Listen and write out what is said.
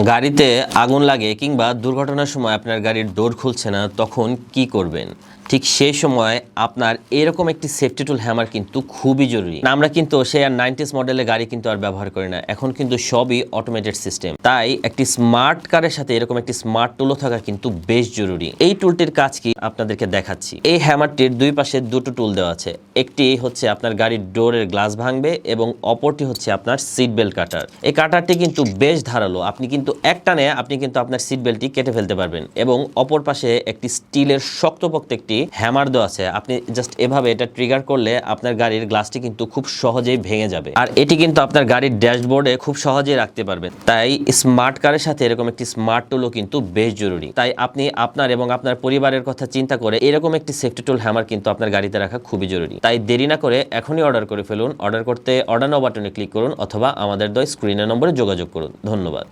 গাড়িতে আগুন লাগে কিংবা দুর্ঘটনার সময় আপনার গাড়ির ডোর খুলছে না, তখন কি করবেন? ঠিক সেই সময় আপনার এরকম একটি সেফটি টুল হ্যামার কিন্তু খুবই জরুরি। আমরা কিন্তু সেই আর 90s মডেলের গাড়ি কিন্তু আর ব্যবহার করি না, এখন কিন্তু সবই অটোমেটেড সিস্টেম। তাই একটি স্মার্ট কারের সাথে এরকম একটি স্মার্ট টুলও থাকা কিন্তু বেশ জরুরি। এই টুলটির কাজ কি আপনাদেরকে দেখাচ্ছি। এই হ্যামারটির দুই পাশে দুটো টুল দেওয়া আছে। একটি হচ্ছে আপনার গাড়ির ডোরের গ্লাস ভাঙবে এবং অপরটি হচ্ছে আপনার সিট বেল্ট কাটার। এই কাটারটি কিন্তু বেশ ধারালো, আপনি কিন্তু একটানে আপনি কিন্তু আপনার সিট বেল্টটি কেটে ফেলতে পারবেন। এবং অপর পাশে একটি স্টিলের শক্তপোক্ত একটি হ্যামার দেওয়া আছে। আপনি জাস্ট এভাবে এটা ট্রিগার করলে আপনার গাড়ির গ্লাসটি কিন্তু খুব সহজেই ভেঙে যাবে। আর এটি কিন্তু আপনার গাড়ির ড্যাশবোর্ডে খুব সহজেই রাখতে পারবেন। তাই স্মার্ট কারের সাথে এরকম একটি স্মার্ট টুলও কিন্তু বেশ জরুরি। তাই আপনি আপনার এবং আপনার পরিবারের কথা চিন্তা করে এরকম একটি সেফটি টুল হ্যামার কিন্তু আপনার গাড়িতে রাখা খুবই জরুরি। তাই দেরি না করে এখনই অর্ডার করে ফেলুন। অর্ডার করতে অর্ডার নাও বাটনে ক্লিক করুন অথবা আমাদের স্ক্রিনের নম্বরে যোগাযোগ করুন। ধন্যবাদ।